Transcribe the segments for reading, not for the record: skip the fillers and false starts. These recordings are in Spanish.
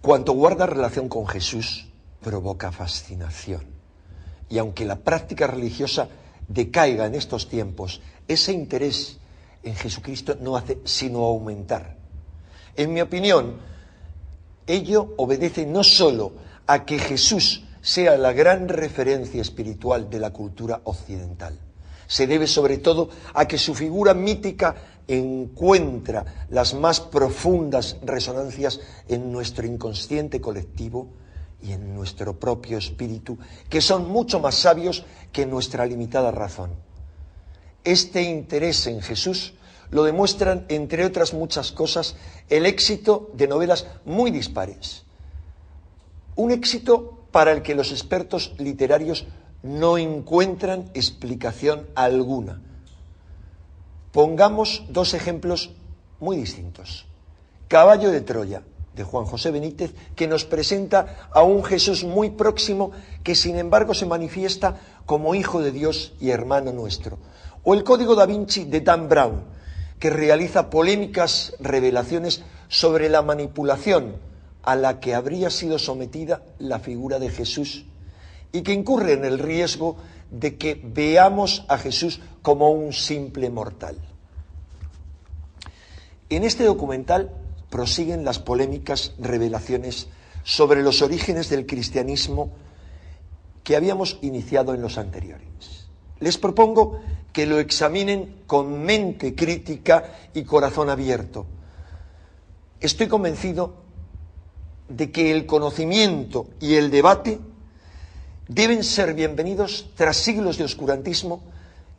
Cuanto guarda relación con Jesús, provoca fascinación. Y aunque la práctica religiosa decaiga en estos tiempos, ese interés en Jesucristo no hace sino aumentar. En mi opinión, ello obedece no solo a que Jesús sea la gran referencia espiritual de la cultura occidental, se debe sobre todo a que su figura mítica encuentra las más profundas resonancias en nuestro inconsciente colectivo y en nuestro propio espíritu, que son mucho más sabios que nuestra limitada razón. Este interés en Jesús lo demuestran, entre otras muchas cosas, el éxito de novelas muy dispares. Un éxito para el que los expertos literarios no encuentran explicación alguna. Pongamos dos ejemplos muy distintos. Caballo de Troya, de Juan José Benítez, que nos presenta a un Jesús muy próximo que sin embargo se manifiesta como Hijo de Dios y hermano nuestro. O el Código da Vinci de Dan Brown, que realiza polémicas revelaciones sobre la manipulación a la que habría sido sometida la figura de Jesús y que incurre en el riesgo de que veamos a Jesús como un simple mortal. En este documental prosiguen las polémicas revelaciones sobre los orígenes del cristianismo que habíamos iniciado en los anteriores. Les propongo que lo examinen con mente crítica y corazón abierto. Estoy convencido de que el conocimiento y el debate deben ser bienvenidos tras siglos de oscurantismo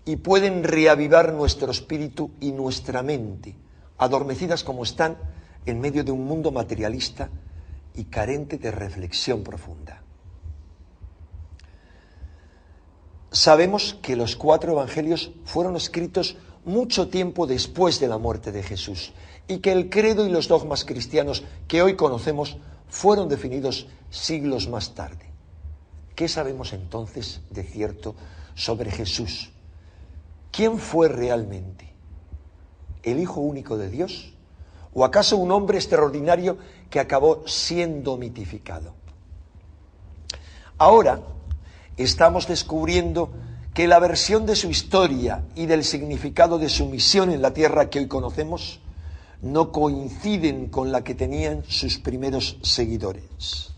y pueden reavivar nuestro espíritu y nuestra mente, adormecidas como están en medio de un mundo materialista y carente de reflexión profunda. Sabemos que los 4 evangelios fueron escritos mucho tiempo después de la muerte de Jesús y que el credo y los dogmas cristianos que hoy conocemos fueron definidos siglos más tarde. ¿Qué sabemos entonces de cierto sobre Jesús? ¿Quién fue realmente? ¿El Hijo único de Dios? ¿O acaso un hombre extraordinario que acabó siendo mitificado? Ahora estamos descubriendo que la versión de su historia y del significado de su misión en la tierra que hoy conocemos no coinciden con la que tenían sus primeros seguidores.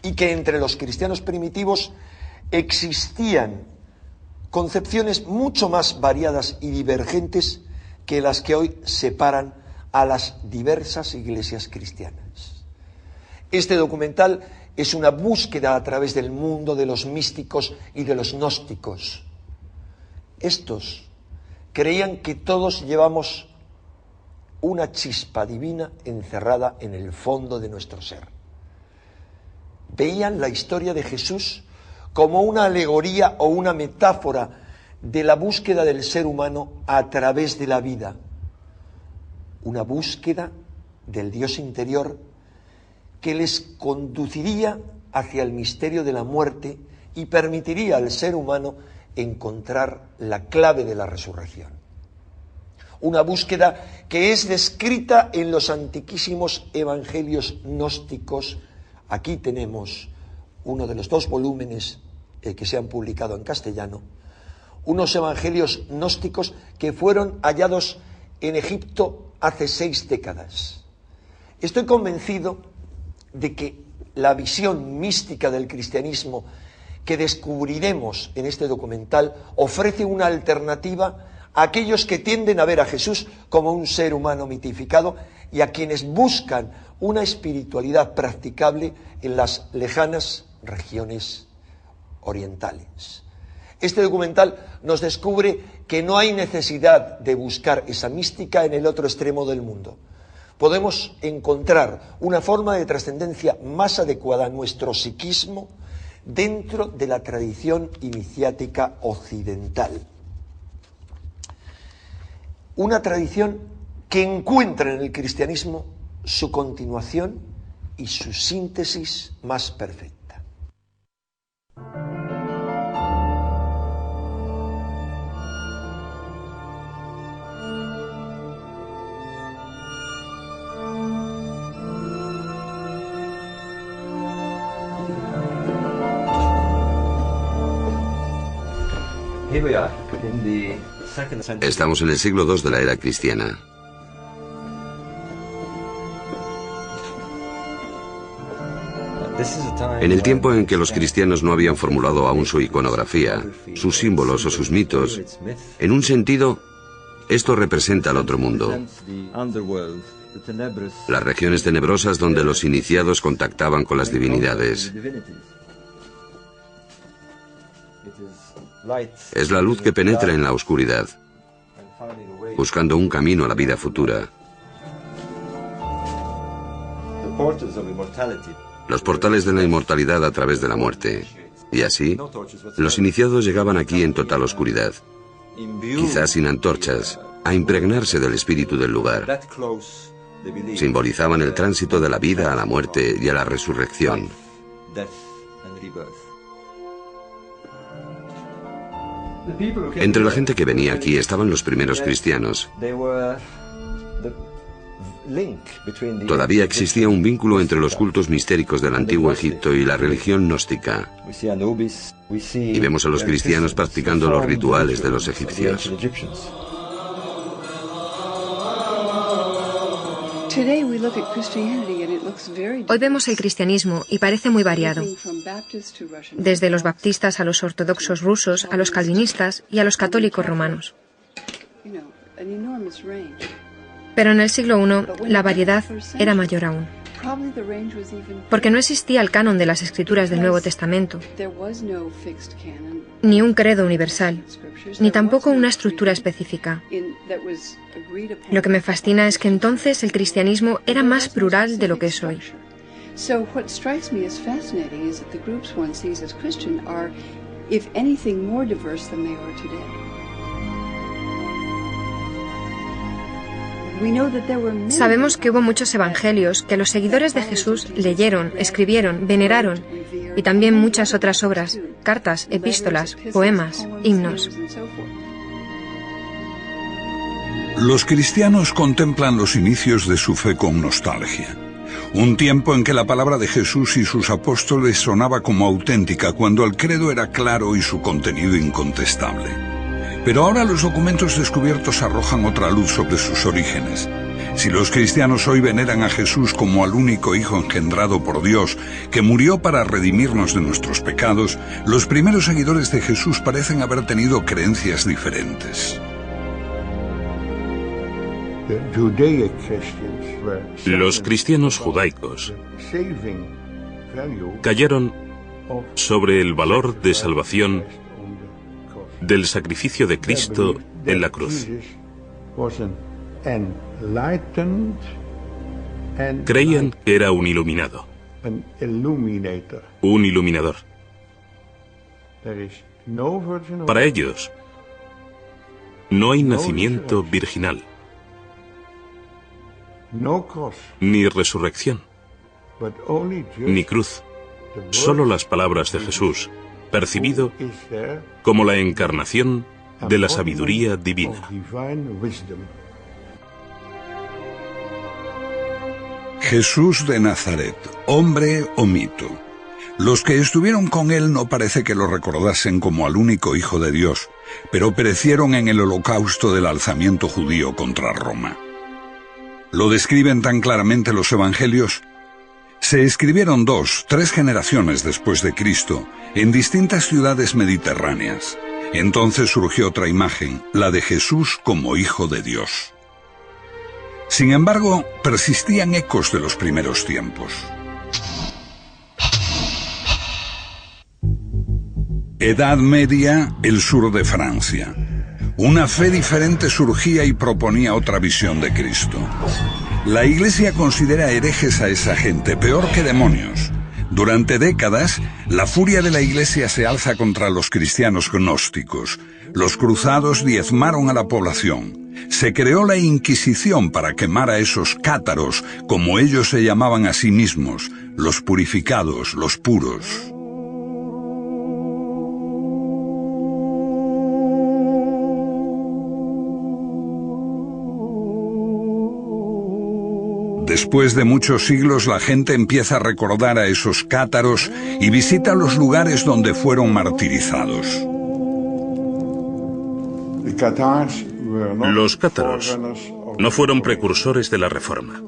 Y que entre los cristianos primitivos existían concepciones mucho más variadas y divergentes que las que hoy separan a las diversas iglesias cristianas. Este documental es una búsqueda a través del mundo de los místicos y de los gnósticos. Estos creían que todos llevamos una chispa divina encerrada en el fondo de nuestro ser. Veían la historia de Jesús como una alegoría o una metáfora de la búsqueda del ser humano a través de la vida. Una búsqueda del Dios interior que les conduciría hacia el misterio de la muerte y permitiría al ser humano encontrar la clave de la resurrección. Una búsqueda que es descrita en los antiquísimos evangelios gnósticos. Aquí tenemos uno de los 2 volúmenes que se han publicado en castellano, unos evangelios gnósticos que fueron hallados en Egipto hace 6 décadas. Estoy convencido de que la visión mística del cristianismo que descubriremos en este documental ofrece una alternativa a aquellos que tienden a ver a Jesús como un ser humano mitificado y a quienes buscan una espiritualidad practicable en las lejanas regiones orientales. Este documental nos descubre que no hay necesidad de buscar esa mística en el otro extremo del mundo. Podemos encontrar una forma de trascendencia más adecuada a nuestro psiquismo dentro de la tradición iniciática occidental. Una tradición que encuentra en el cristianismo su continuación y su síntesis más perfecta. Estamos en el siglo II de la era cristiana. En el tiempo en que los cristianos no habían formulado aún su iconografía, sus símbolos o sus mitos, en un sentido, esto representa el otro mundo. Las regiones tenebrosas donde los iniciados contactaban con las divinidades. Es la luz que penetra en la oscuridad, buscando un camino a la vida futura. Los portales de la inmortalidad a través de la muerte. Y así, los iniciados llegaban aquí en total oscuridad, quizás sin antorchas, a impregnarse del espíritu del lugar. Simbolizaban el tránsito de la vida a la muerte y a la resurrección. Entre la gente que venía aquí estaban los primeros cristianos. Todavía existía un vínculo entre los cultos mistéricos del antiguo Egipto y la religión gnóstica. Y vemos a los cristianos practicando los rituales de los egipcios. Hoy vemos el cristianismo y parece muy variado, desde los baptistas a los ortodoxos rusos, a los calvinistas y a los católicos romanos. Pero en el siglo I la variedad era mayor aún, porque no existía el canon de las escrituras del Nuevo Testamento, ni un credo universal, ni tampoco una estructura específica. Lo que me fascina es que entonces el cristianismo era más plural de lo que es hoy. Sabemos que hubo muchos evangelios que los seguidores de Jesús leyeron, escribieron, veneraron, y también muchas otras obras, cartas, epístolas, poemas, himnos. Los cristianos contemplan los inicios de su fe con nostalgia. Un tiempo en que la palabra de Jesús y sus apóstoles sonaba como auténtica, cuando el credo era claro y su contenido incontestable. Pero ahora los documentos descubiertos arrojan otra luz sobre sus orígenes. Si los cristianos hoy veneran a Jesús como al único Hijo engendrado por Dios, que murió para redimirnos de nuestros pecados, los primeros seguidores de Jesús parecen haber tenido creencias diferentes. Los cristianos judaicos cayeron sobre el valor de salvación del sacrificio de Cristo en la cruz. Creían que era un iluminado, un iluminador. Para ellos, no hay nacimiento virginal, ni resurrección, ni cruz, solo las palabras de Jesús, percibido como la encarnación de la sabiduría divina. Jesús de Nazaret, hombre o mito. Los que estuvieron con él no parece que lo recordasen como al único Hijo de Dios, pero perecieron en el holocausto del alzamiento judío contra Roma. ¿Lo describen tan claramente los evangelios? Se escribieron 2, 3 generaciones después de Cristo, en distintas ciudades mediterráneas. Entonces surgió otra imagen, la de Jesús como Hijo de Dios. Sin embargo, persistían ecos de los primeros tiempos. Edad Media, el sur de Francia. Una fe diferente surgía y proponía otra visión de Cristo. La Iglesia considera herejes a esa gente, peor que demonios. Durante décadas, la furia de la Iglesia se alza contra los cristianos gnósticos. Los cruzados diezmaron a la población. Se creó la Inquisición para quemar a esos cátaros, como ellos se llamaban a sí mismos, los purificados, los puros. Después de muchos siglos, la gente empieza a recordar a esos cátaros y visita los lugares donde fueron martirizados. Los cátaros no fueron precursores de la Reforma.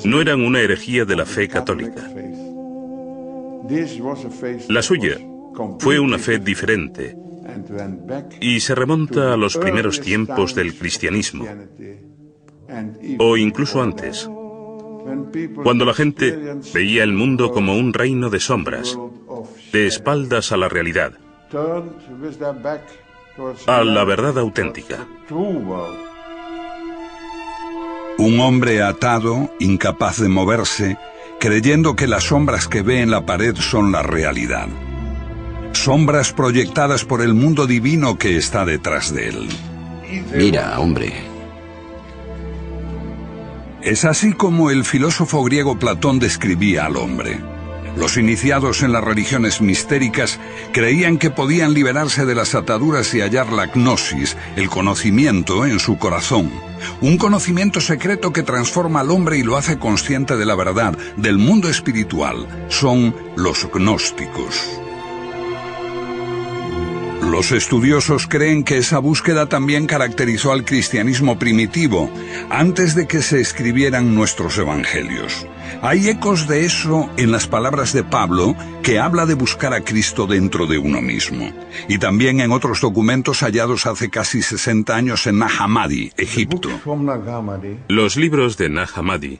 No eran una herejía de la fe católica. La suya fue una fe diferente y se remonta a los primeros tiempos del cristianismo, o incluso antes, cuando la gente veía el mundo como un reino de sombras, de espaldas a la realidad, a la verdad auténtica. Un hombre atado, incapaz de moverse, creyendo que las sombras que ve en la pared son la realidad. Sombras proyectadas por el mundo divino que está detrás de él. Mira, hombre. Es así como el filósofo griego Platón describía al hombre. Los iniciados en las religiones mistéricas creían que podían liberarse de las ataduras y hallar la gnosis, el conocimiento, en su corazón. Un conocimiento secreto que transforma al hombre y lo hace consciente de la verdad, del mundo espiritual. Son los gnósticos. Los estudiosos creen que esa búsqueda también caracterizó al cristianismo primitivo, antes de que se escribieran nuestros evangelios. Hay ecos de eso en las palabras de Pablo, que habla de buscar a Cristo dentro de uno mismo, y también en otros documentos hallados hace casi 60 años en Nag Hammadi, Egipto. Los libros de Nag Hammadi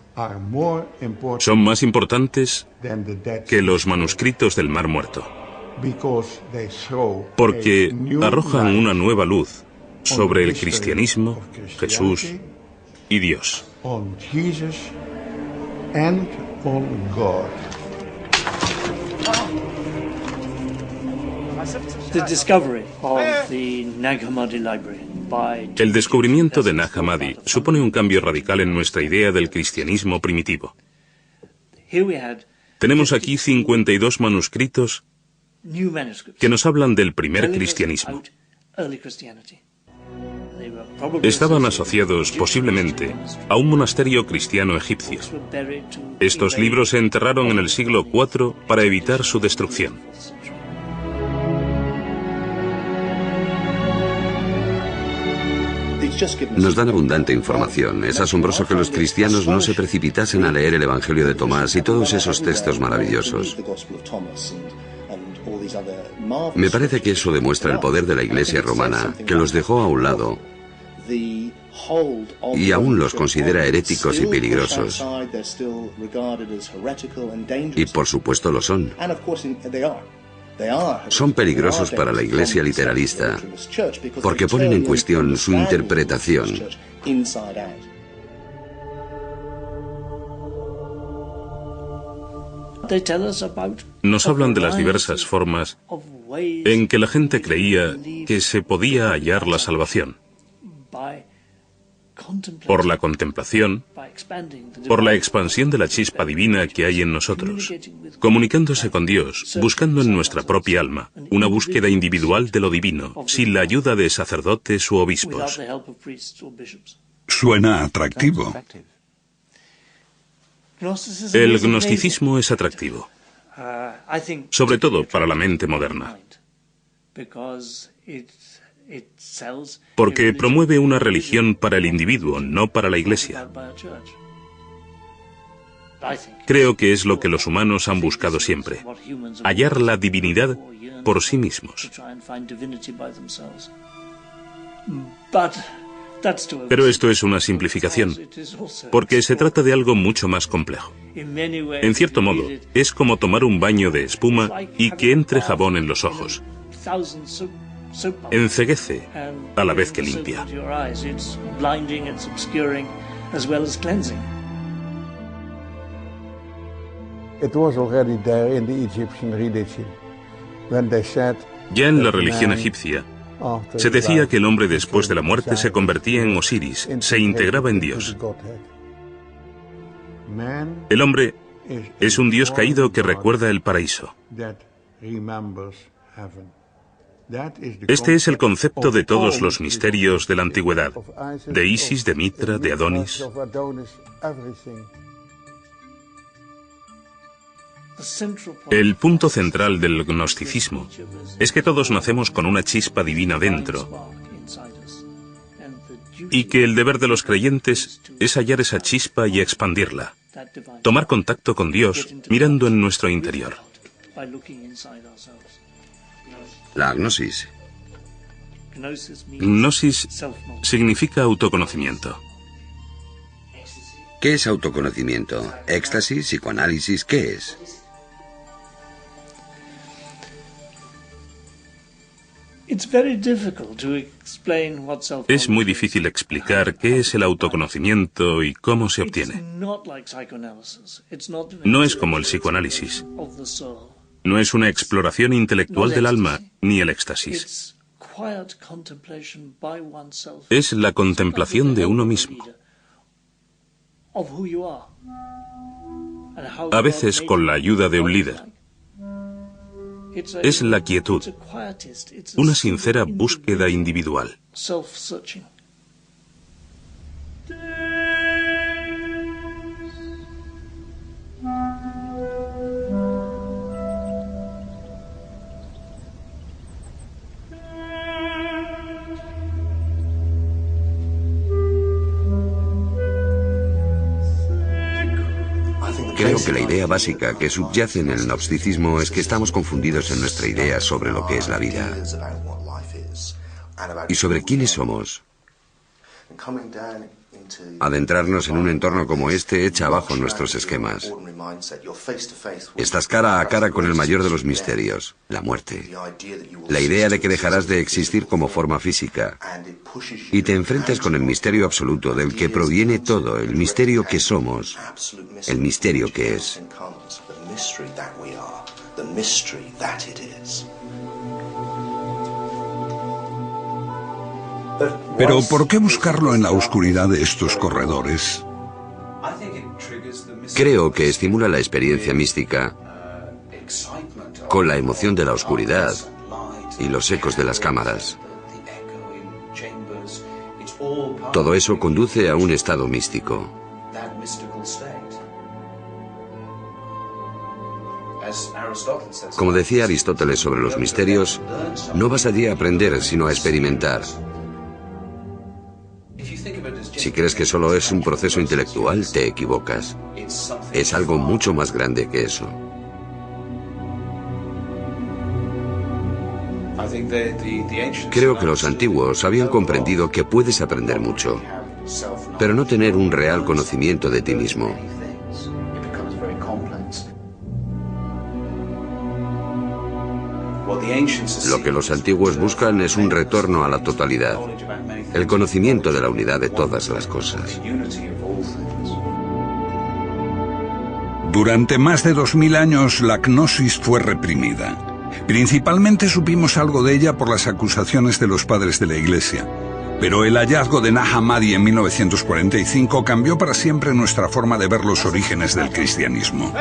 son más importantes que los manuscritos del Mar Muerto, porque arrojan una nueva luz sobre el cristianismo, Jesús y Dios. El descubrimiento de Nag Hammadi supone un cambio radical en nuestra idea del cristianismo primitivo. Tenemos aquí 52 manuscritos que nos hablan del primer cristianismo. Estaban asociados posiblemente a un monasterio cristiano egipcio. Estos libros se enterraron en el siglo IV para evitar su destrucción. Nos dan abundante información. Es asombroso que los cristianos no se precipitasen a leer el Evangelio de Tomás y todos esos textos maravillosos. Me parece que eso demuestra el poder de la Iglesia romana, que los dejó a un lado y aún los considera heréticos y peligrosos. Y por supuesto lo son. Son peligrosos para la Iglesia literalista, porque ponen en cuestión su interpretación. Nos hablan de las diversas formas en que la gente creía que se podía hallar la salvación. Por la contemplación, por la expansión de la chispa divina que hay en nosotros, comunicándose con Dios, buscando en nuestra propia alma una búsqueda individual de lo divino, sin la ayuda de sacerdotes u obispos. Suena atractivo. El gnosticismo es atractivo, sobre todo para la mente moderna, porque promueve una religión para el individuo, no para la Iglesia. Creo que es lo que los humanos han buscado siempre, hallar la divinidad por sí mismos. Pero esto es una simplificación, porque se trata de algo mucho más complejo. En cierto modo, es como tomar un baño de espuma y que entre jabón en los ojos. Enceguece a la vez que limpia. Ya en la religión egipcia, se decía que el hombre después de la muerte se convertía en Osiris, se integraba en Dios. El hombre es un Dios caído que recuerda el paraíso. Este es el concepto de todos los misterios de la antigüedad, de Isis, de Mitra, de Adonis. El punto central del gnosticismo es que todos nacemos con una chispa divina dentro y que el deber de los creyentes es hallar esa chispa y expandirla, tomar contacto con Dios mirando en nuestro interior. La gnosis. Gnosis significa autoconocimiento. ¿Qué es autoconocimiento? ¿Éxtasis? ¿Psicoanálisis? ¿Qué es? Es muy difícil explicar qué es el autoconocimiento y cómo se obtiene. No es como el psicoanálisis. No es una exploración intelectual del alma ni el éxtasis. Es la contemplación de uno mismo. A veces con la ayuda de un líder. Es la quietud, una sincera búsqueda individual. Creo que la idea básica que subyace en el gnosticismo es que estamos confundidos en nuestra idea sobre lo que es la vida y sobre quiénes somos. Adentrarnos en un entorno como este echa abajo nuestros esquemas. Estás cara a cara con el mayor de los misterios, la muerte. La idea de que dejarás de existir como forma física y te enfrentas con el misterio absoluto del que proviene todo, el misterio que somos, el misterio que es. Pero ¿por qué buscarlo en la oscuridad de estos corredores? Creo que estimula la experiencia mística con la emoción de la oscuridad y los ecos de las cámaras. Todo eso conduce a un estado místico. Como decía Aristóteles sobre los misterios, no vas allí a aprender, sino a experimentar. Si crees que solo es un proceso intelectual, te equivocas. Es algo mucho más grande que eso. Creo que los antiguos habían comprendido que puedes aprender mucho, pero no tener un real conocimiento de ti mismo. Lo que los antiguos buscan es un retorno a la totalidad, el conocimiento de la unidad de todas las cosas. Durante más de 2000 años la gnosis fue reprimida. Principalmente supimos algo de ella por las acusaciones de los padres de la Iglesia. Pero el hallazgo de Nag Hammadi en 1945 cambió para siempre nuestra forma de ver los orígenes del cristianismo.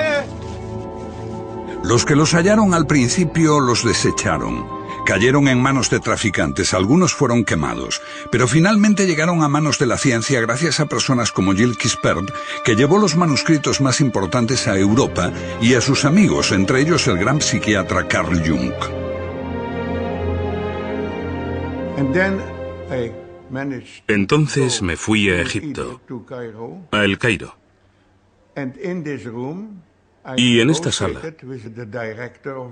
Los que los hallaron al principio los desecharon. Cayeron en manos de traficantes, algunos fueron quemados, pero finalmente llegaron a manos de la ciencia gracias a personas como Gilles Quispert, que llevó los manuscritos más importantes a Europa, y a sus amigos, entre ellos el gran psiquiatra Carl Jung. Entonces me fui a Egipto, a El Cairo. Y en esta sala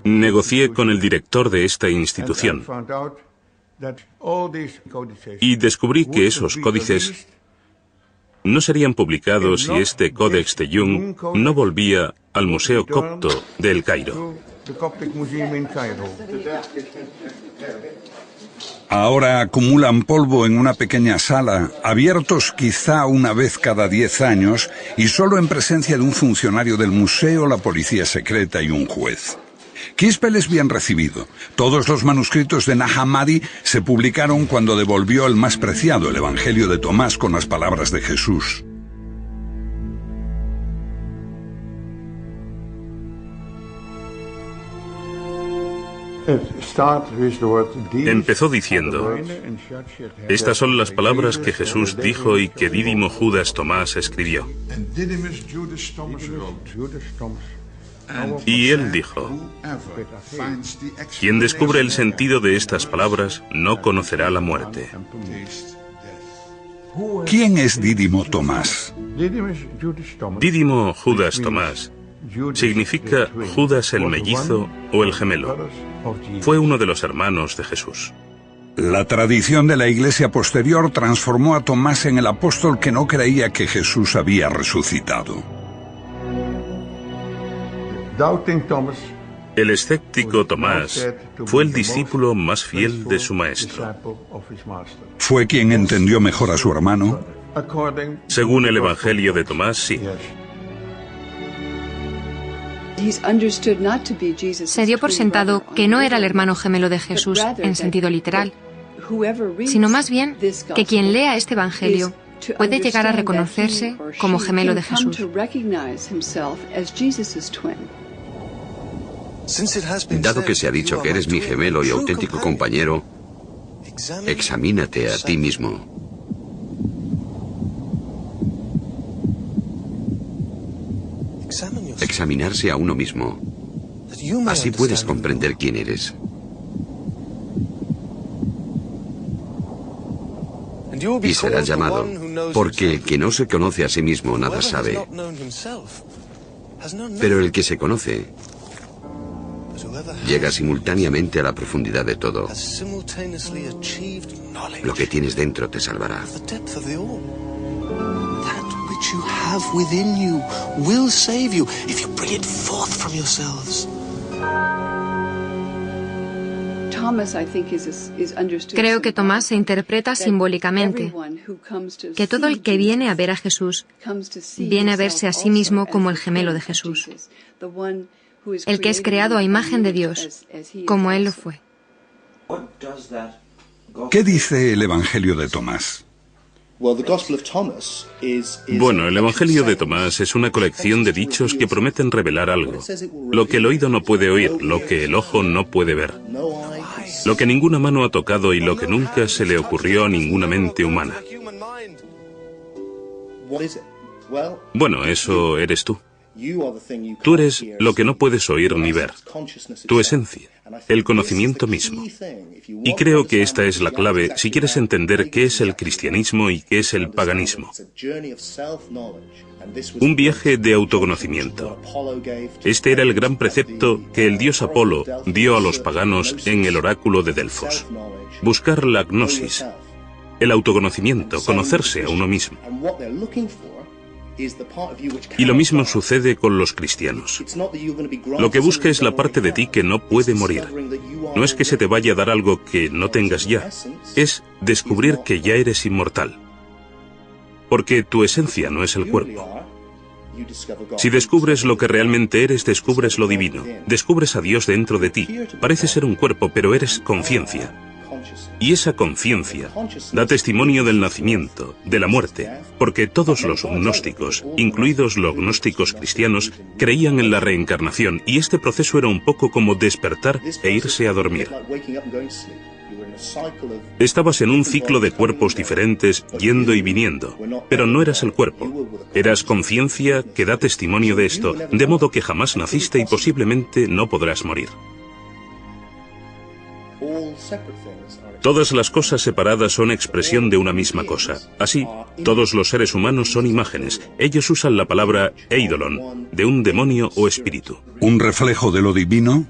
negocié con el director de esta institución y descubrí que esos códices no serían publicados si este Códex de Jung no volvía al Museo Copto de El Cairo. Ahora acumulan polvo en una pequeña sala, abiertos quizá una vez cada 10 años y solo en presencia de un funcionario del museo, la policía secreta y un juez. Quispel es bien recibido. Todos los manuscritos de Nag Hammadi se publicaron cuando devolvió el más preciado, el Evangelio de Tomás, con las palabras de Jesús. Empezó diciendo: estas son las palabras que Jesús dijo y que Dídimo Judas Tomás escribió. Y él dijo: quien descubre el sentido de estas palabras no conocerá la muerte. ¿Quién es Dídimo Tomás? Dídimo Judas Tomás significa Judas el mellizo o el gemelo. Fue uno de los hermanos de Jesús. La tradición de la Iglesia posterior transformó a Tomás en el apóstol que no creía que Jesús había resucitado. El escéptico Tomás fue el discípulo más fiel de su maestro. ¿Fue quien entendió mejor a su hermano? Según el Evangelio de Tomás, sí. Se dio por sentado que no era el hermano gemelo de Jesús en sentido literal, sino más bien que quien lea este Evangelio puede llegar a reconocerse como gemelo de Jesús. Dado que se ha dicho que eres mi gemelo y auténtico compañero, examínate a ti mismo. Examinarse a uno mismo. Así puedes comprender quién eres. Y serás llamado, porque el que no se conoce a sí mismo nada sabe. Pero el que se conoce llega simultáneamente a la profundidad de todo. Lo que tienes dentro te salvará. You have within you will save you if you bring it forth from yourselves. Creo que Tomás se interpreta simbólicamente, que todo el que viene a ver a Jesús viene a verse a sí mismo como el gemelo de Jesús, el que es creado a imagen de Dios, como Él lo fue. ¿Qué dice el Evangelio de Tomás? Bueno, el Evangelio de Tomás es una colección de dichos que prometen revelar algo. Lo que el oído no puede oír, lo que el ojo no puede ver, lo que ninguna mano ha tocado y lo que nunca se le ocurrió a ninguna mente humana. Bueno, eso eres tú. Tú eres lo que no puedes oír ni ver, tu esencia, el conocimiento mismo. Y creo que esta es la clave si quieres entender qué es el cristianismo y qué es el paganismo. Un viaje de autoconocimiento. Este era el gran precepto que el dios Apolo dio a los paganos en el oráculo de Delfos. Buscar la gnosis, el autoconocimiento, conocerse a uno mismo. Y lo mismo sucede con los cristianos. Lo que busca es la parte de ti que no puede morir. No es que se te vaya a dar algo que no tengas ya, es descubrir que ya eres inmortal. Porque tu esencia no es el cuerpo. Si descubres lo que realmente eres, descubres lo divino. Descubres a Dios dentro de ti. Parece ser un cuerpo, pero eres conciencia. Y esa conciencia da testimonio del nacimiento, de la muerte, porque todos los gnósticos, incluidos los gnósticos cristianos, creían en la reencarnación, y este proceso era un poco como despertar e irse a dormir. Estabas en un ciclo de cuerpos diferentes, yendo y viniendo, pero no eras el cuerpo. Eras conciencia que da testimonio de esto, de modo que jamás naciste y posiblemente no podrás morir. Todas las cosas separadas son expresión de una misma cosa. Así, todos los seres humanos son imágenes. Ellos usan la palabra eidolon, de un demonio o espíritu. ¿Un reflejo de lo divino?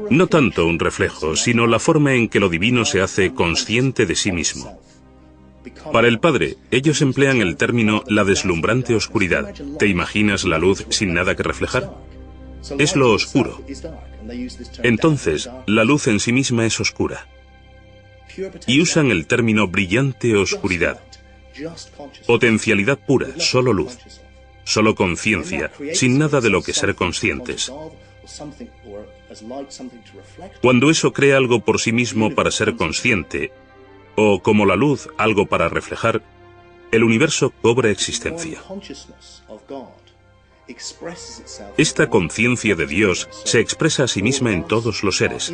No tanto un reflejo, sino la forma en que lo divino se hace consciente de sí mismo. Para el Padre, ellos emplean el término la deslumbrante oscuridad. ¿Te imaginas la luz sin nada que reflejar? Es lo oscuro. Entonces, la luz en sí misma es oscura. Y usan el término brillante oscuridad. Potencialidad pura, solo luz. Solo conciencia, sin nada de lo que ser conscientes. Cuando eso crea algo por sí mismo para ser consciente, o como la luz, algo para reflejar, el universo cobra existencia. Esta conciencia de Dios se expresa a sí misma en todos los seres.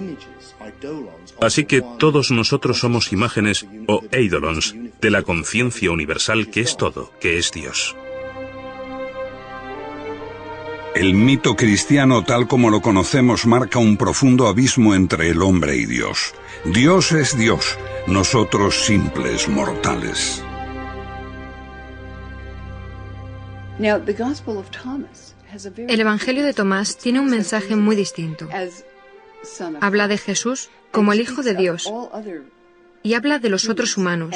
Así que todos nosotros somos imágenes o eidolons de la conciencia universal que es todo, que es Dios. El mito cristiano tal como lo conocemos marca un profundo abismo entre el hombre y Dios. Dios es Dios, nosotros simples mortales. El Evangelio de Tomás tiene un mensaje muy distinto. Habla de Jesús como el Hijo de Dios y habla de los otros humanos,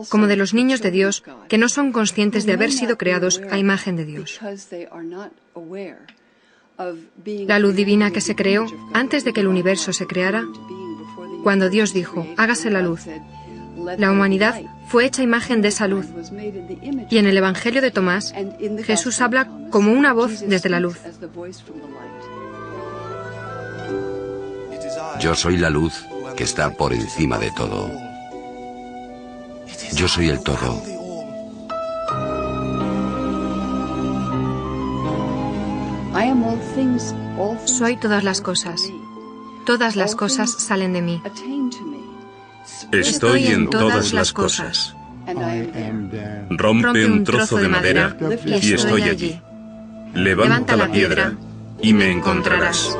como de los niños de Dios que no son conscientes de haber sido creados a imagen de Dios. La luz divina que se creó antes de que el universo se creara, cuando Dios dijo, hágase la luz, la humanidad fue hecha imagen de esa luz. Y en el Evangelio de Tomás, Jesús habla como una voz desde la luz. Yo soy la luz que está por encima de todo. Yo soy el todo. Soy todas las cosas. Todas las cosas salen de mí. Estoy en todas las cosas. Rompe un trozo de madera y estoy allí. Levanta la piedra y me encontrarás.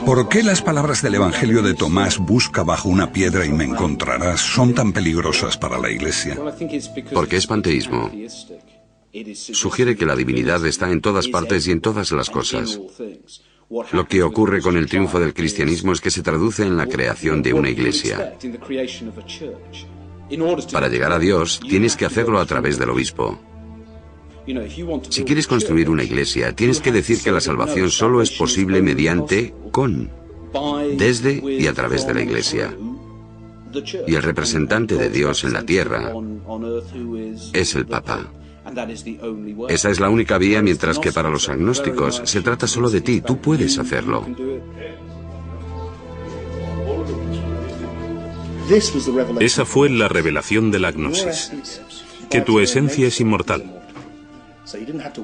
¿Por qué las palabras del Evangelio de Tomás, busca bajo una piedra y me encontrarás, son tan peligrosas para la Iglesia? Porque es panteísmo. Sugiere que la divinidad está en todas partes y en todas las cosas. Lo que ocurre con el triunfo del cristianismo es que se traduce en la creación de una iglesia. Para llegar a Dios, tienes que hacerlo a través del obispo. Si quieres construir una iglesia, tienes que decir que la salvación solo es posible mediante, desde y a través de la iglesia. Y el representante de Dios en la tierra es el Papa. Esa es la única vía, mientras que para los agnósticos se trata solo de ti, tú puedes hacerlo. Esa fue la revelación de la gnosis, que tu esencia es inmortal.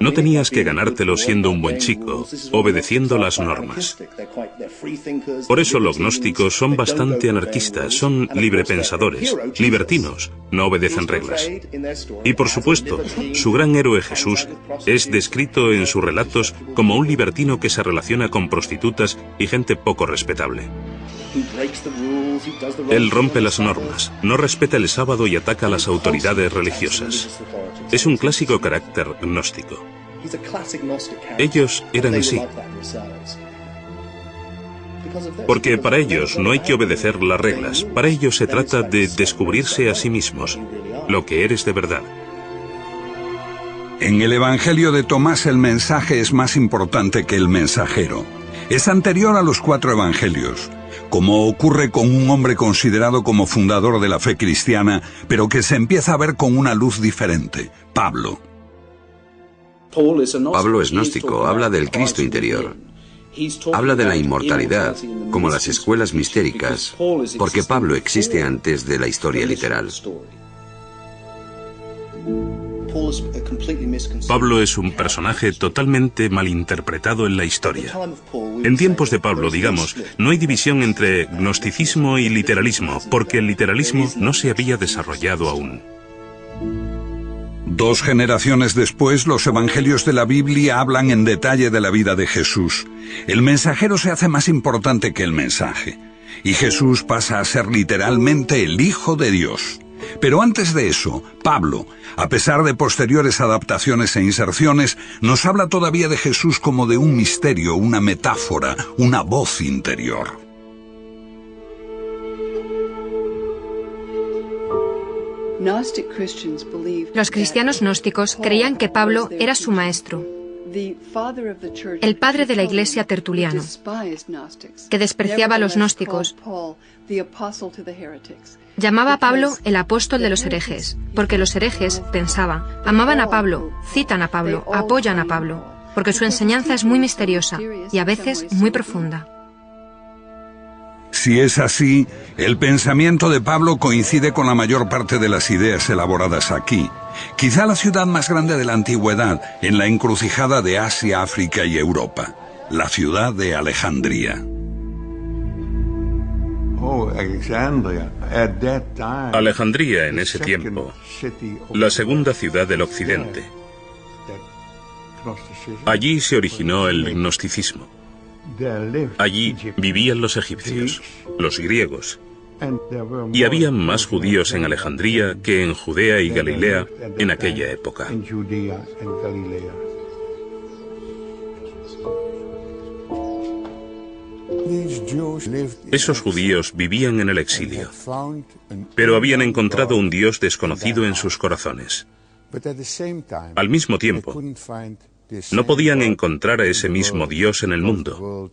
No tenías que ganártelo siendo un buen chico, obedeciendo las normas. Por eso los gnósticos son bastante anarquistas, son librepensadores, libertinos, no obedecen reglas. Y por supuesto, su gran héroe Jesús es descrito en sus relatos como un libertino que se relaciona con prostitutas y gente poco respetable. Él rompe las normas, no respeta el sábado y ataca a las autoridades religiosas. Es un clásico carácter gnóstico. Ellos eran así. Porque para ellos no hay que obedecer las reglas. Para ellos se trata de descubrirse a sí mismos, lo que eres de verdad. En el Evangelio de Tomás el mensaje es más importante que el mensajero. Es anterior a los 4 evangelios, como ocurre con un hombre considerado como fundador de la fe cristiana, pero que se empieza a ver con una luz diferente, Pablo. Pablo es gnóstico, habla del Cristo interior. Habla de la inmortalidad, como las escuelas mistéricas, porque Pablo existe antes de la historia literal. Pablo es un personaje totalmente malinterpretado en la historia. En tiempos de Pablo, digamos, no hay división entre gnosticismo y literalismo, porque el literalismo no se había desarrollado aún. 2 generaciones después, los evangelios de la Biblia hablan en detalle de la vida de Jesús. El mensajero se hace más importante que el mensaje, y Jesús pasa a ser literalmente el Hijo de Dios. Pero antes de eso, Pablo, a pesar de posteriores adaptaciones e inserciones, nos habla todavía de Jesús como de un misterio, una metáfora, una voz interior. Los cristianos gnósticos creían que Pablo era su maestro, el padre de la Iglesia, Tertuliano, que despreciaba a los gnósticos. Llamaba a Pablo el apóstol de los herejes, porque los herejes, pensaba, amaban a Pablo, citan a Pablo, apoyan a Pablo, porque su enseñanza es muy misteriosa y a veces muy profunda. Si es así, el pensamiento de Pablo coincide con la mayor parte de las ideas elaboradas aquí. Quizá la ciudad más grande de la antigüedad, en la encrucijada de Asia, África y Europa, la ciudad de Alejandría. Alejandría en ese tiempo, la segunda ciudad del occidente. Allí se originó el gnosticismo. Allí vivían los egipcios, los griegos Y había más judíos en Alejandría que en Judea y Galilea en aquella época. Esos judíos vivían en el exilio, pero habían encontrado un Dios desconocido en sus corazones. Al mismo tiempo, no podían encontrar a ese mismo Dios en el mundo,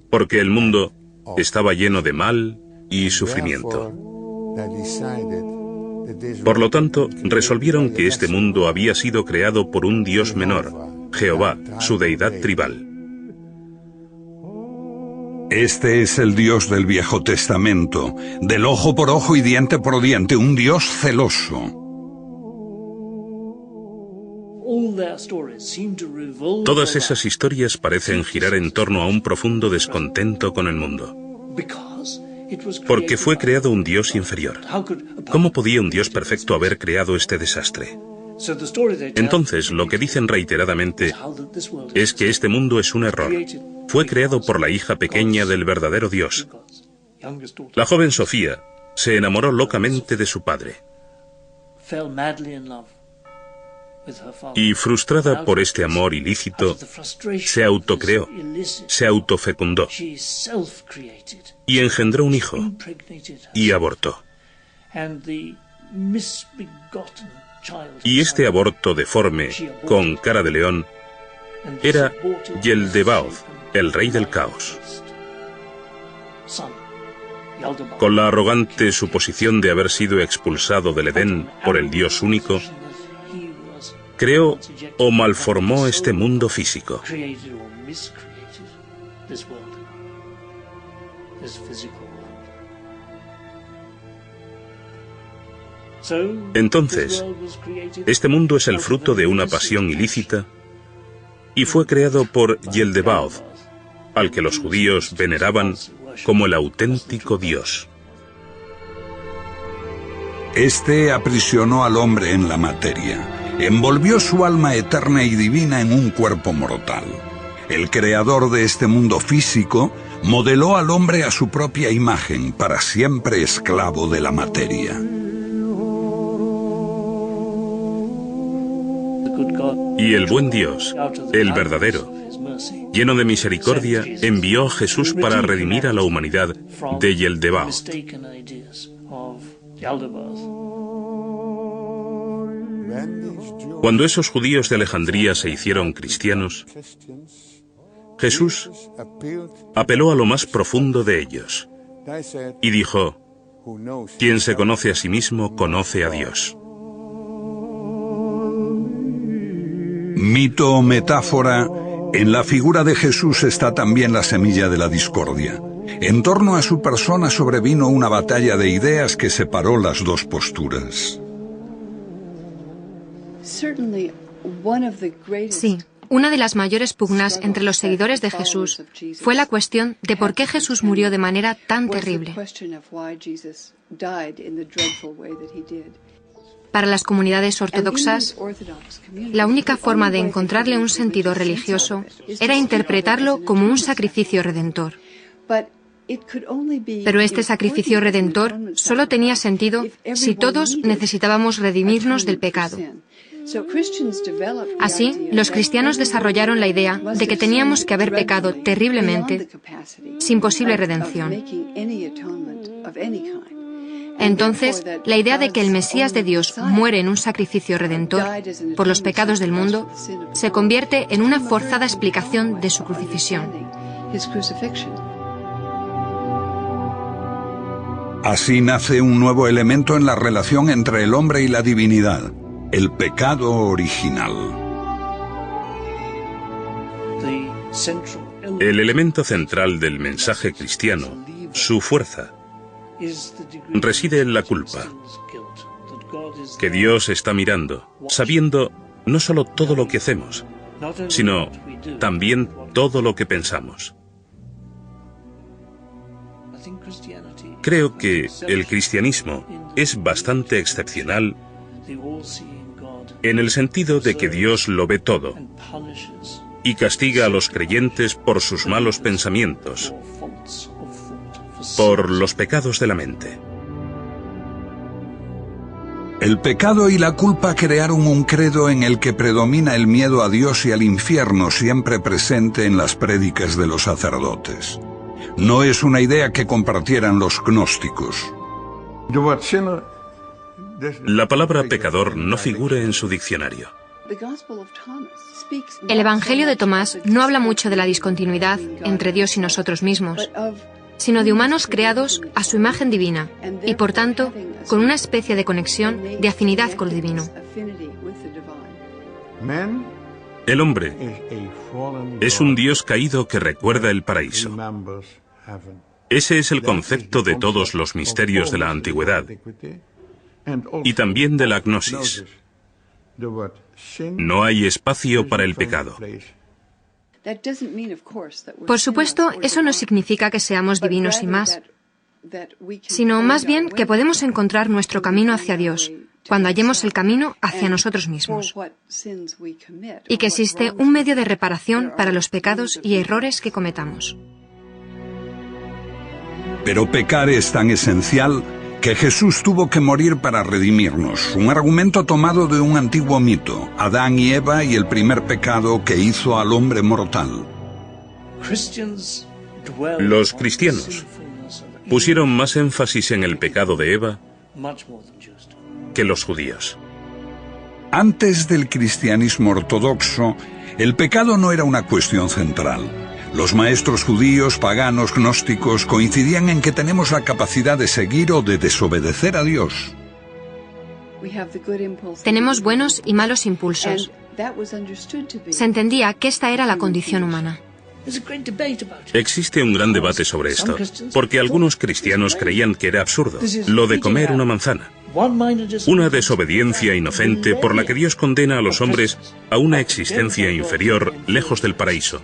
porque el mundo estaba lleno de mal y sufrimiento. Por lo tanto, resolvieron que este mundo había sido creado por un Dios menor, Jehová, su deidad tribal. Este es el Dios del Viejo Testamento, del ojo por ojo y diente por diente, un Dios celoso. Todas esas historias parecen girar en torno a un profundo descontento con el mundo, porque fue creado un Dios inferior. ¿Cómo podía un Dios perfecto haber creado este desastre? Entonces, lo que dicen reiteradamente es que este mundo es un error. Fue creado por la hija pequeña del verdadero Dios. La joven Sofía se enamoró locamente de su padre. Y frustrada por este amor ilícito, se autocreó, se autofecundó y engendró un hijo y abortó. Y este aborto deforme, con cara de león, era Yeldebaoth, el rey del caos. Con la arrogante suposición de haber sido expulsado del Edén por el Dios único, creó o malformó este mundo físico. Entonces, este mundo es el fruto de una pasión ilícita y fue creado por Yeldebaoth, al que los judíos veneraban como el auténtico Dios. Este aprisionó al hombre en la materia, envolvió su alma eterna y divina en un cuerpo mortal. El creador de este mundo físico modeló al hombre a su propia imagen, para siempre esclavo de la materia. Y el buen Dios, el verdadero, lleno de misericordia, envió a Jesús para redimir a la humanidad de Yeldebaoth. Cuando esos judíos de Alejandría se hicieron cristianos, Jesús apeló a lo más profundo de ellos y dijo: quien se conoce a sí mismo conoce a Dios. Mito o metáfora, en la figura de Jesús está también la semilla de la discordia. En torno a su persona sobrevino una batalla de ideas que separó las dos posturas. Sí, una de las mayores pugnas entre los seguidores de Jesús fue la cuestión de por qué Jesús murió de manera tan terrible. Para las comunidades ortodoxas, la única forma de encontrarle un sentido religioso era interpretarlo como un sacrificio redentor. Pero este sacrificio redentor solo tenía sentido si todos necesitábamos redimirnos del pecado. Así, los cristianos desarrollaron la idea de que teníamos que haber pecado terriblemente, sin posible redención. Entonces, la idea de que el Mesías de Dios muere en un sacrificio redentor por los pecados del mundo se convierte en una forzada explicación de su crucifixión. Así nace un nuevo elemento en la relación entre el hombre y la divinidad, el pecado original. El elemento central del mensaje cristiano, su fuerza, reside en la culpa, que Dios está mirando, sabiendo no solo todo lo que hacemos, sino también todo lo que pensamos. Creo que el cristianismo es bastante excepcional en el sentido de que Dios lo ve todo y castiga a los creyentes por sus malos pensamientos, Por los pecados de la mente. El pecado y la culpa crearon un credo en el que predomina el miedo a Dios y al infierno, siempre presente en las prédicas de los sacerdotes. No es una idea que compartieran los gnósticos. La palabra pecador no figura en su diccionario. El Evangelio de Tomás no habla mucho de la discontinuidad entre Dios y nosotros mismos, sino de humanos creados a su imagen divina y, por tanto, con una especie de conexión, de afinidad con lo divino. El hombre es un Dios caído que recuerda el paraíso. Ese es el concepto de todos los misterios de la antigüedad y también de la gnosis. No hay espacio para el pecado. Por supuesto, eso no significa que seamos divinos y más, sino más bien que podemos encontrar nuestro camino hacia Dios cuando hallemos el camino hacia nosotros mismos, y que existe un medio de reparación para los pecados y errores que cometamos. Pero pecar es tan esencial que Jesús tuvo que morir para redimirnos, un argumento tomado de un antiguo mito, Adán y Eva y el primer pecado que hizo al hombre mortal. Los cristianos pusieron más énfasis en el pecado de Eva que los judíos. Antes del cristianismo ortodoxo, el pecado no era una cuestión central. Los maestros judíos, paganos, gnósticos coincidían en que tenemos la capacidad de seguir o de desobedecer a Dios. Tenemos buenos y malos impulsos. Se entendía que esta era la condición humana. Existe un gran debate sobre esto, porque algunos cristianos creían que era absurdo, lo de comer una manzana. Una desobediencia inocente por la que Dios condena a los hombres a una existencia inferior, lejos del paraíso.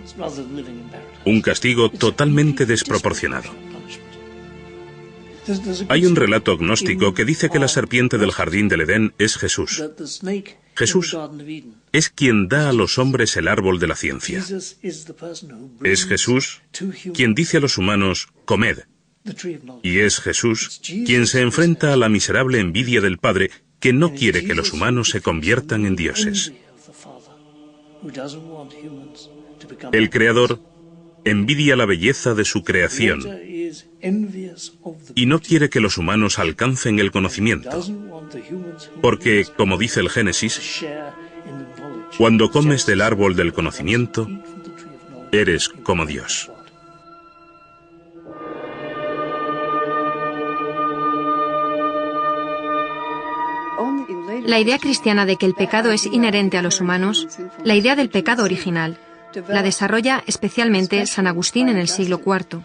Un castigo totalmente desproporcionado. Hay un relato gnóstico que dice que la serpiente del jardín del Edén es Jesús. Jesús es quien da a los hombres el árbol de la ciencia. Es Jesús quien dice a los humanos, comed. Y es Jesús quien se enfrenta a la miserable envidia del Padre, que no quiere que los humanos se conviertan en dioses. El Creador envidia la belleza de su creación y no quiere que los humanos alcancen el conocimiento, porque, como dice el Génesis, cuando comes del árbol del conocimiento, eres como Dios. La idea cristiana de que el pecado es inherente a los humanos, la idea del pecado original, la desarrolla especialmente San Agustín en el siglo IV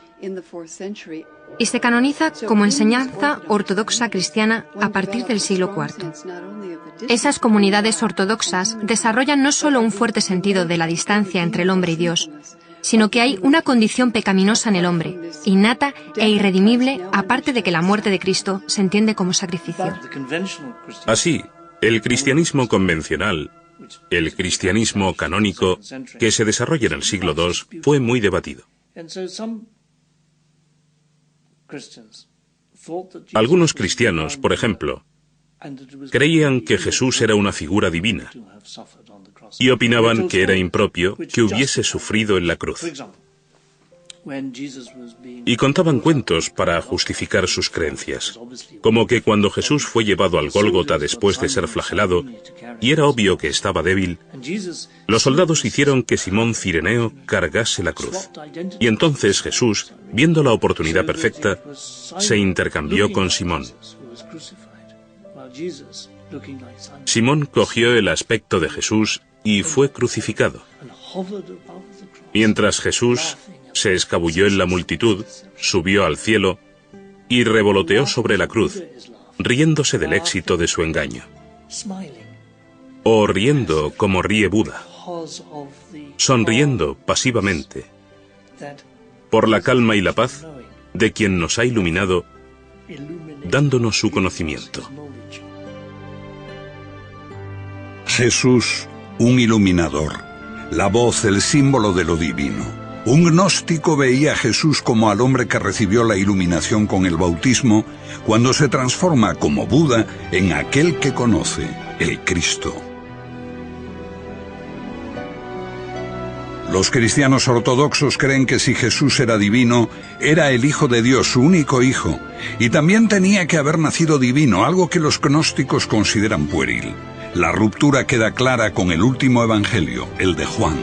y se canoniza como enseñanza ortodoxa cristiana a partir del siglo IV. Esas comunidades ortodoxas desarrollan no solo un fuerte sentido de la distancia entre el hombre y Dios, sino que hay una condición pecaminosa en el hombre, innata e irredimible, aparte de que la muerte de Cristo se entiende como sacrificio. Así, el cristianismo convencional, el cristianismo canónico, que se desarrolla en el siglo II, fue muy debatido. Algunos cristianos, por ejemplo, creían que Jesús era una figura divina y opinaban que era impropio que hubiese sufrido en la cruz. Y contaban cuentos para justificar sus creencias, como que cuando Jesús fue llevado al Gólgota después de ser flagelado, y era obvio que estaba débil, los soldados hicieron que Simón Cireneo cargase la cruz. Y entonces Jesús, viendo la oportunidad perfecta, se intercambió con Simón. Simón cogió el aspecto de Jesús y fue crucificado. Mientras Jesús se escabulló en la multitud, subió al cielo y revoloteó sobre la cruz, riéndose del éxito de su engaño. O riendo como ríe Buda, sonriendo pasivamente, por la calma y la paz de quien nos ha iluminado, dándonos su conocimiento. Jesús, un iluminador, la voz, el símbolo de lo divino. Un gnóstico veía a Jesús como al hombre que recibió la iluminación con el bautismo, cuando se transforma como Buda en aquel que conoce, el Cristo. Los cristianos ortodoxos creen que si Jesús era divino, era el Hijo de Dios, su único Hijo, y también tenía que haber nacido divino, algo que los gnósticos consideran pueril. La ruptura queda clara con el último evangelio, el de Juan.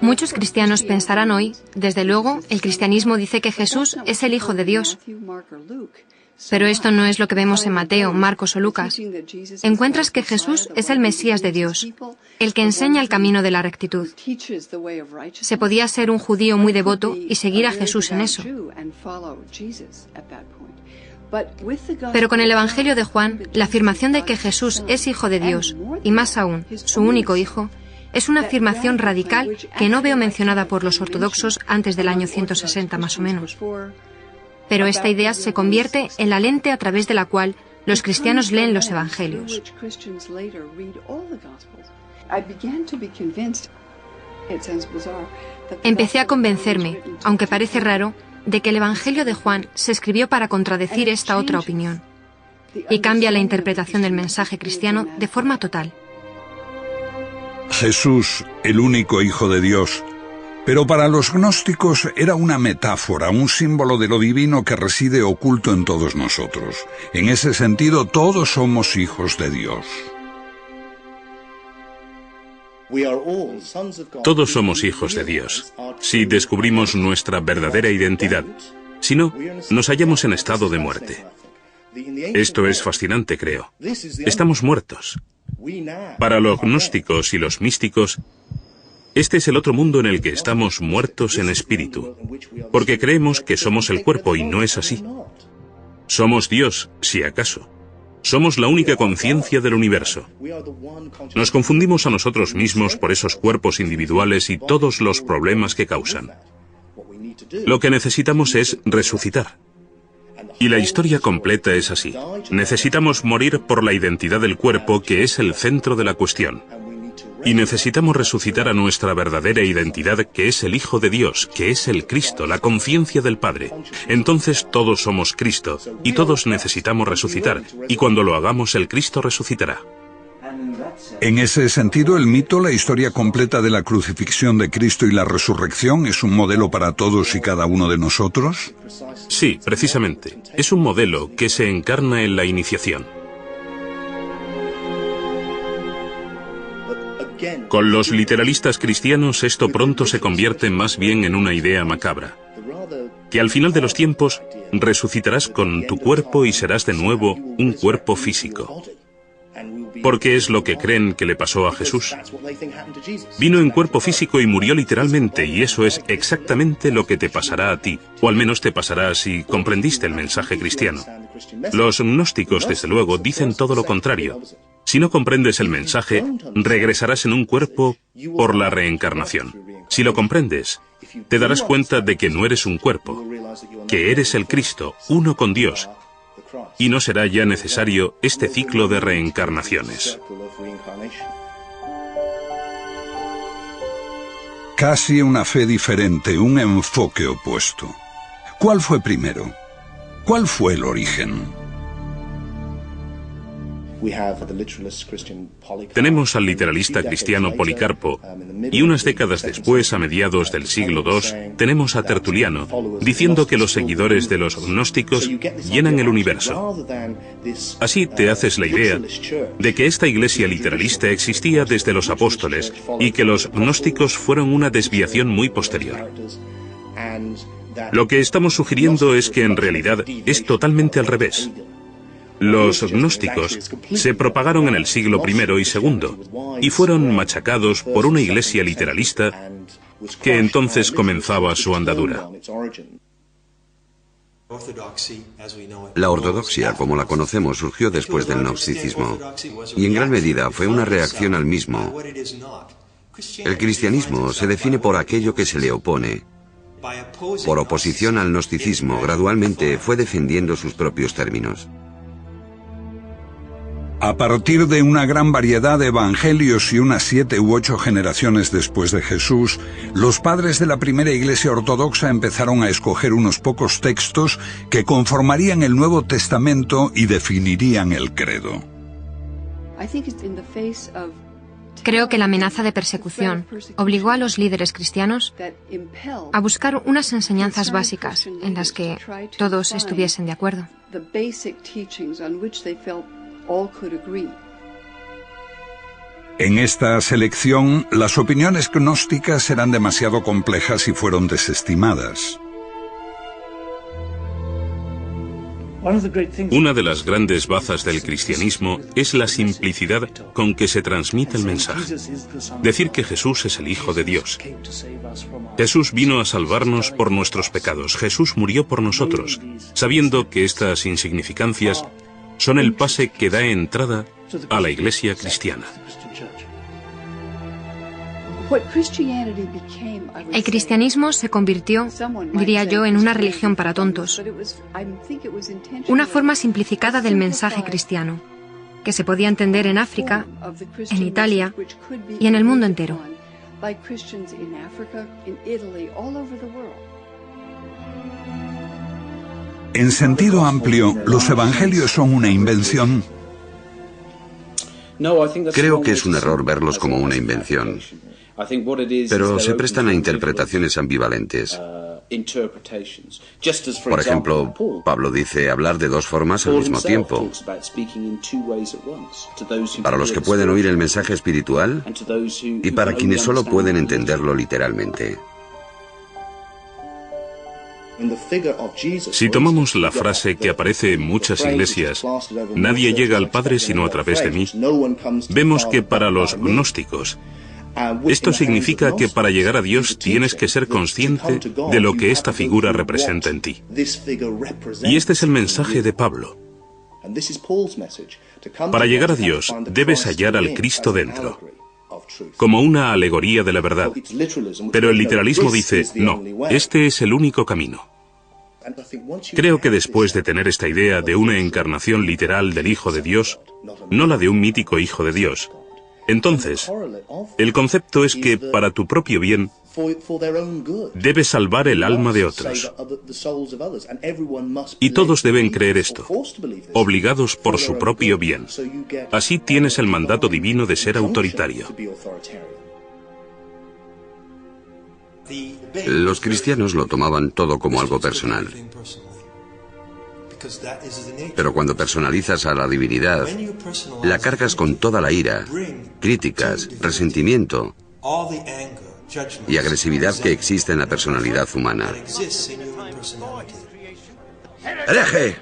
Muchos cristianos pensarán hoy, desde luego, el cristianismo dice que Jesús es el Hijo de Dios. Pero esto no es lo que vemos en Mateo, Marcos o Lucas. Encuentras que Jesús es el Mesías de Dios, el que enseña el camino de la rectitud. Se podía ser un judío muy devoto y seguir a Jesús en eso. Pero con el Evangelio de Juan, la afirmación de que Jesús es Hijo de Dios, y más aún, su único Hijo, es una afirmación radical que no veo mencionada por los ortodoxos antes del año 160 más o menos. Pero esta idea se convierte en la lente a través de la cual los cristianos leen los evangelios. Empecé a convencerme, aunque parece raro, de que el Evangelio de Juan se escribió para contradecir esta otra opinión, y cambia la interpretación del mensaje cristiano de forma total. Jesús, el único Hijo de Dios, pero para los gnósticos era una metáfora, un símbolo de lo divino que reside oculto en todos nosotros. En ese sentido, todos somos hijos de Dios. Todos somos hijos de Dios, si descubrimos nuestra verdadera identidad. Si no, nos hallamos en estado de muerte. Esto es fascinante, creo. Estamos muertos. Para los gnósticos y los místicos, este es el otro mundo en el que estamos muertos en espíritu, porque creemos que somos el cuerpo y no es así. Somos Dios, si acaso. Somos la única conciencia del universo. Nos confundimos a nosotros mismos por esos cuerpos individuales y todos los problemas que causan. Lo que necesitamos es resucitar. Y la historia completa es así. Necesitamos morir por la identidad del cuerpo, que es el centro de la cuestión. Y necesitamos resucitar a nuestra verdadera identidad, que es el Hijo de Dios, que es el Cristo, la conciencia del Padre. Entonces todos somos Cristo, y todos necesitamos resucitar, y cuando lo hagamos el Cristo resucitará. En ese sentido, el mito, la historia completa de la crucifixión de Cristo y la resurrección, ¿es un modelo para todos y cada uno de nosotros? Sí, precisamente. Es un modelo que se encarna en la iniciación. Con los literalistas cristianos esto pronto se convierte más bien en una idea macabra, que al final de los tiempos resucitarás con tu cuerpo y serás de nuevo un cuerpo físico. Porque es lo que creen que le pasó a Jesús. Vino en cuerpo físico y murió literalmente, y eso es exactamente lo que te pasará a ti, o al menos te pasará si comprendiste el mensaje cristiano. Los gnósticos, desde luego, dicen todo lo contrario. Si no comprendes el mensaje, regresarás en un cuerpo por la reencarnación. Si lo comprendes, te darás cuenta de que no eres un cuerpo, que eres el Cristo, uno con Dios, y no será ya necesario este ciclo de reencarnaciones. Casi una fe diferente, un enfoque opuesto. ¿Cuál fue primero? ¿Cuál fue el origen? Tenemos al literalista cristiano Policarpo, y unas décadas después, a mediados del siglo II, tenemos a Tertuliano, diciendo que los seguidores de los gnósticos llenan el universo. Así te haces la idea de que esta iglesia literalista existía desde los apóstoles, y que los gnósticos fueron una desviación muy posterior. Lo que estamos sugiriendo es que en realidad es totalmente al revés. Los gnósticos se propagaron en el siglo I y II y fueron machacados por una iglesia literalista que entonces comenzaba su andadura. La ortodoxia, como la conocemos, surgió después del gnosticismo y en gran medida fue una reacción al mismo. El cristianismo se define por aquello que se le opone. Por oposición al gnosticismo, gradualmente fue defendiendo sus propios términos. A partir de una gran variedad de evangelios y unas 7 u 8 generaciones después de Jesús, los padres de la primera Iglesia ortodoxa empezaron a escoger unos pocos textos que conformarían el Nuevo Testamento y definirían el credo. Creo que la amenaza de persecución obligó a los líderes cristianos a buscar unas enseñanzas básicas en las que todos estuviesen de acuerdo. En esta selección, las opiniones gnósticas eran demasiado complejas y fueron desestimadas. Una de las grandes bazas del cristianismo es la simplicidad con que se transmite el mensaje. Decir que Jesús es el Hijo de Dios. Jesús vino a salvarnos por nuestros pecados. Jesús murió por nosotros, sabiendo que estas insignificancias son el pase que da entrada a la Iglesia cristiana. El cristianismo se convirtió, diría yo, en una religión para tontos. Una forma simplificada del mensaje cristiano, que se podía entender en África, en Italia y en el mundo entero. En sentido amplio, los evangelios son una invención. Creo que es un error verlos como una invención, pero se prestan a interpretaciones ambivalentes. Por ejemplo, Pablo dice hablar de dos formas al mismo tiempo. Para los que pueden oír el mensaje espiritual y para quienes solo pueden entenderlo literalmente. Si tomamos la frase que aparece en muchas iglesias, nadie llega al Padre sino a través de mí, vemos que para los gnósticos, esto significa que para llegar a Dios tienes que ser consciente de lo que esta figura representa en ti. Y este es el mensaje de Pablo. Para llegar a Dios debes hallar al Cristo dentro, como una alegoría de la verdad. Pero el literalismo dice, no, este es el único camino. Creo que después de tener esta idea de una encarnación literal del Hijo de Dios, no la de un mítico Hijo de Dios, entonces, el concepto es que para tu propio bien, debes salvar el alma de otros. Y todos deben creer esto, obligados por su propio bien. Así tienes el mandato divino de ser autoritario. Los cristianos lo tomaban todo como algo personal. Pero cuando personalizas a la divinidad, la cargas con toda la ira, críticas, resentimiento y agresividad que existe en la personalidad humana. ¡Hereje!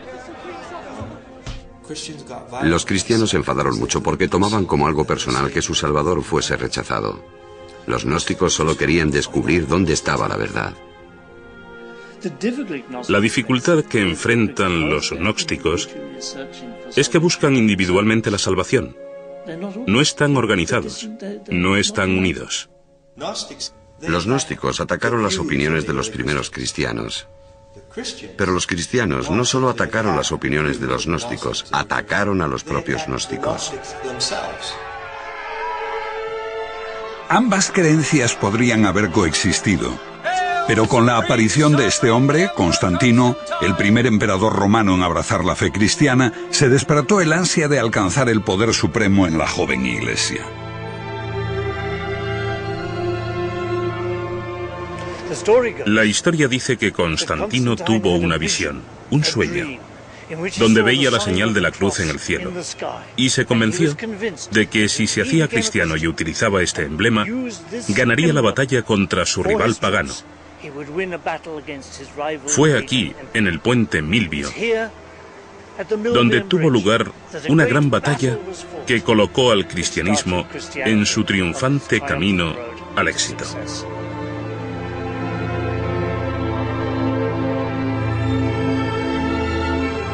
Los cristianos se enfadaron mucho porque tomaban como algo personal que su Salvador fuese rechazado. Los gnósticos solo querían descubrir dónde estaba la verdad. La dificultad que enfrentan los gnósticos es que buscan individualmente la salvación. No están organizados, no están unidos. Los gnósticos atacaron las opiniones de los primeros cristianos. Pero los cristianos no solo atacaron las opiniones de los gnósticos, atacaron a los propios gnósticos. Ambas creencias podrían haber coexistido. Pero con la aparición de este hombre, Constantino, el primer emperador romano en abrazar la fe cristiana, se despertó el ansia de alcanzar el poder supremo en la joven iglesia. La historia dice que Constantino tuvo una visión, un sueño, donde veía la señal de la cruz en el cielo, y se convenció de que si se hacía cristiano y utilizaba este emblema, ganaría la batalla contra su rival pagano. Fue aquí, en el puente Milvio, donde tuvo lugar una gran batalla que colocó al cristianismo en su triunfante camino al éxito.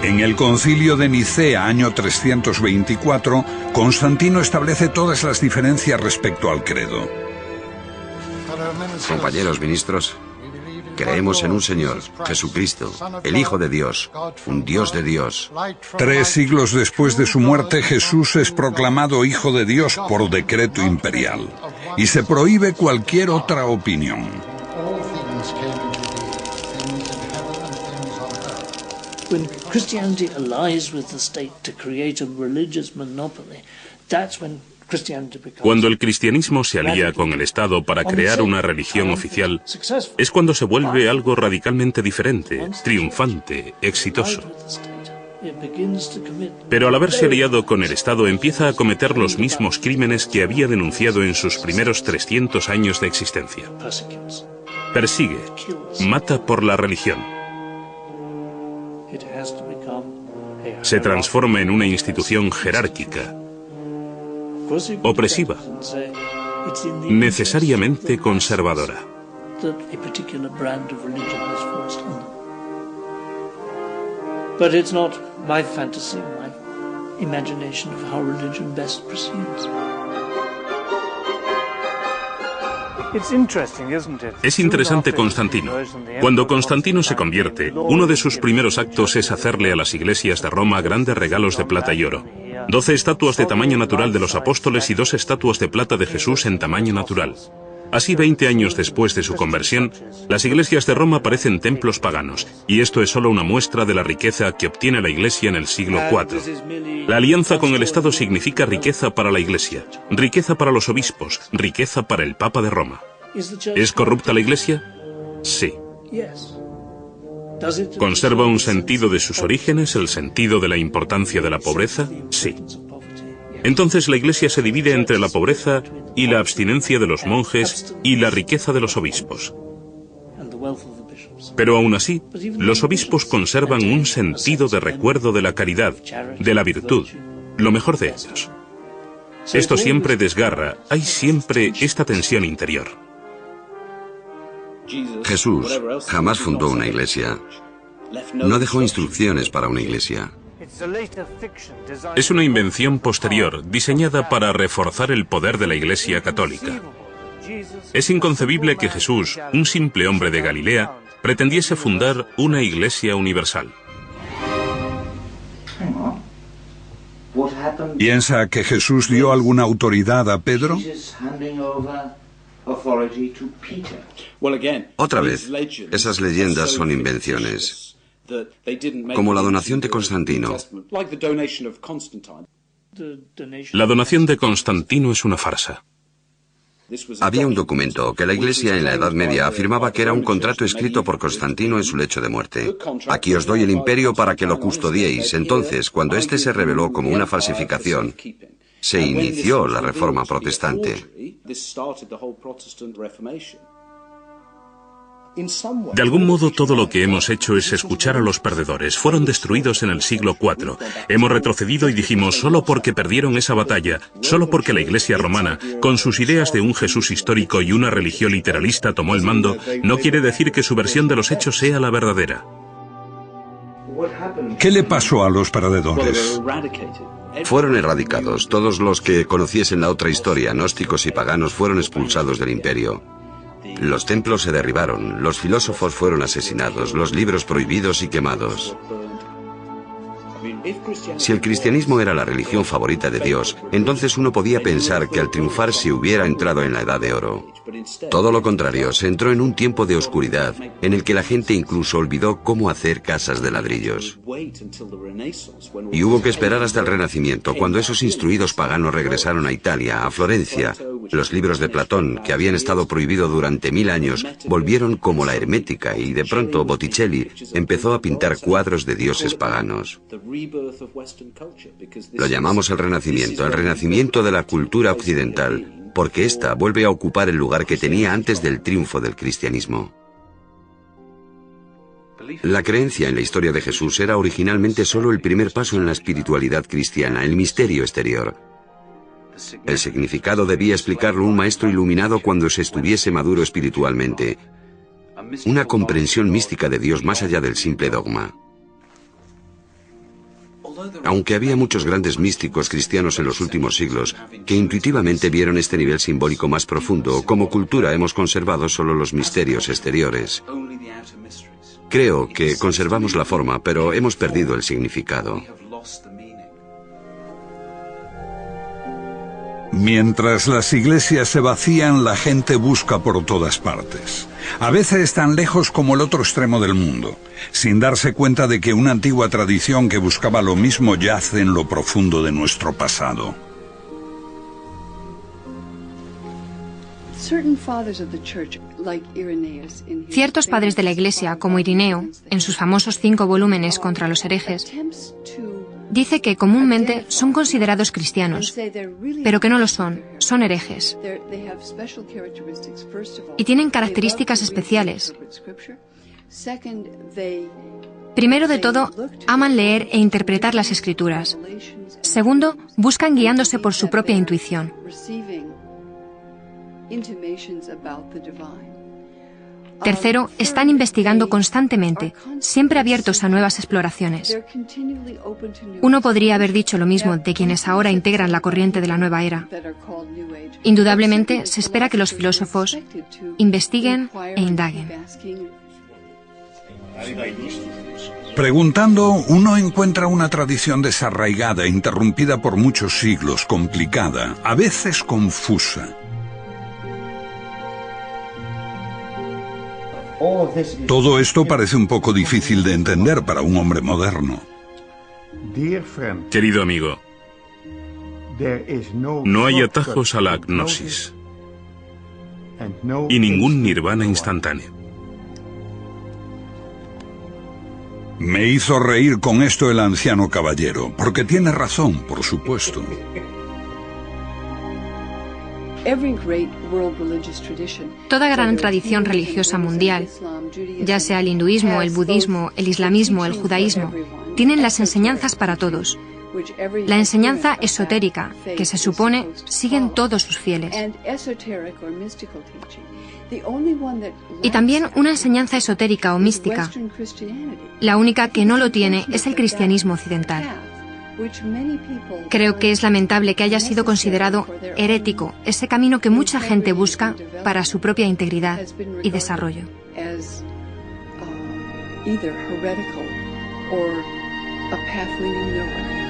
En el Concilio de Nicea, año 324, Constantino establece todas las diferencias respecto al credo. Compañeros ministros, creemos en un Señor, Jesucristo, el Hijo de Dios, un Dios de Dios. 3 siglos después de su muerte, Jesús es proclamado Hijo de Dios por decreto imperial, y se prohíbe cualquier otra opinión. When Christianity allies with the state to create a religious monopoly, that's when Christianity becomes... Cuando el cristianismo se alía con el Estado para crear una religión oficial, es cuando se vuelve algo radicalmente diferente, triunfante, exitoso. Pero al haberse aliado con el Estado empieza a cometer los mismos crímenes que había denunciado en sus primeros 300 años de existencia. Persigue, mata por la religión. Se transforma en una institución jerárquica, opresiva, necesariamente conservadora. But it's not my fantasy, my imagination of how religion best proceeds. Es interesante Constantino. Cuando Constantino se convierte, uno de sus primeros actos es hacerle a las iglesias de Roma grandes regalos de plata y oro. 12 estatuas de tamaño natural de los apóstoles y 2 estatuas de plata de Jesús en tamaño natural. Así, 20 años después de su conversión, las iglesias de Roma parecen templos paganos, y esto es solo una muestra de la riqueza que obtiene la Iglesia en el siglo IV. La alianza con el Estado significa riqueza para la Iglesia, riqueza para los obispos, riqueza para el Papa de Roma. ¿Es corrupta la Iglesia? Sí. ¿Conserva un sentido de sus orígenes, el sentido de la importancia de la pobreza? Sí. Entonces la Iglesia se divide entre la pobreza y la abstinencia de los monjes y la riqueza de los obispos. Pero aún así, los obispos conservan un sentido de recuerdo de la caridad, de la virtud, lo mejor de ellos. Esto siempre desgarra, hay siempre esta tensión interior. Jesús jamás fundó una iglesia. No dejó instrucciones para una iglesia. Es una invención posterior, diseñada para reforzar el poder de la Iglesia católica. Es inconcebible que Jesús, un simple hombre de Galilea, pretendiese fundar una Iglesia universal. ¿Piensa que Jesús dio alguna autoridad a Pedro? Otra vez, esas leyendas son invenciones. Como la donación de Constantino. La donación de Constantino es una farsa. Había un documento que la Iglesia en la Edad Media afirmaba que era un contrato escrito por Constantino en su lecho de muerte. Aquí os doy el imperio para que lo custodiéis. Entonces, cuando este se reveló como una falsificación, se inició la Reforma Protestante. De algún modo, todo lo que hemos hecho es escuchar a los perdedores. Fueron destruidos en el siglo IV. Hemos retrocedido y dijimos, solo porque perdieron esa batalla, solo porque la Iglesia romana, con sus ideas de un Jesús histórico y una religión literalista, tomó el mando, no quiere decir que su versión de los hechos sea la verdadera. ¿Qué le pasó a los perdedores? Fueron erradicados. Todos los que conociesen la otra historia, gnósticos y paganos, fueron expulsados del imperio. Los templos se derribaron, los filósofos fueron asesinados, los libros prohibidos y quemados. Si el cristianismo era la religión favorita de Dios, entonces uno podía pensar que al triunfar se hubiera entrado en la Edad de Oro. Todo lo contrario, se entró en un tiempo de oscuridad, en el que la gente incluso olvidó cómo hacer casas de ladrillos. Y hubo que esperar hasta el Renacimiento, cuando esos instruidos paganos regresaron a Italia, a Florencia. Los libros de Platón, que habían estado prohibidos durante 1000 años, volvieron como la hermética, y de pronto Botticelli empezó a pintar cuadros de dioses paganos. Lo llamamos el renacimiento de la cultura occidental, porque ésta vuelve a ocupar el lugar que tenía antes del triunfo del cristianismo. La creencia en la historia de Jesús era originalmente solo el primer paso en la espiritualidad cristiana, el misterio exterior. El significado debía explicarlo un maestro iluminado cuando se estuviese maduro espiritualmente. Una comprensión mística de Dios más allá del simple dogma. Aunque había muchos grandes místicos cristianos en los últimos siglos que intuitivamente vieron este nivel simbólico más profundo, como cultura hemos conservado solo los misterios exteriores. Creo que conservamos la forma, pero hemos perdido el significado. Mientras las iglesias se vacían, la gente busca por todas partes. A veces tan lejos como el otro extremo del mundo, sin darse cuenta de que una antigua tradición que buscaba lo mismo yace en lo profundo de nuestro pasado. Ciertos padres de la Iglesia, como Irineo, en sus famosos 5 volúmenes contra los herejes, dice que comúnmente son considerados cristianos, pero que no lo son herejes. Y tienen características especiales. Primero de todo, aman leer e interpretar las Escrituras. Segundo, buscan guiándose por su propia intuición. Tercero, están investigando constantemente, siempre abiertos a nuevas exploraciones. Uno podría haber dicho lo mismo de quienes ahora integran la corriente de la nueva era. Indudablemente, se espera que los filósofos investiguen e indaguen. Preguntando, uno encuentra una tradición desarraigada, interrumpida por muchos siglos, complicada, a veces confusa. Todo esto parece un poco difícil de entender para un hombre moderno. Querido amigo, no hay atajos a la agnosis y ningún nirvana instantáneo. Me hizo reír con esto el anciano caballero, porque tiene razón, por supuesto. Toda gran tradición religiosa mundial, ya sea el hinduismo, el budismo, el islamismo, el judaísmo, tienen las enseñanzas para todos. La enseñanza esotérica, que se supone siguen todos sus fieles. Y también una enseñanza esotérica o mística. La única que no lo tiene es el cristianismo occidental. Creo que es lamentable que haya sido considerado herético ese camino que mucha gente busca para su propia integridad y desarrollo. Either heretical or a path leading nowhere.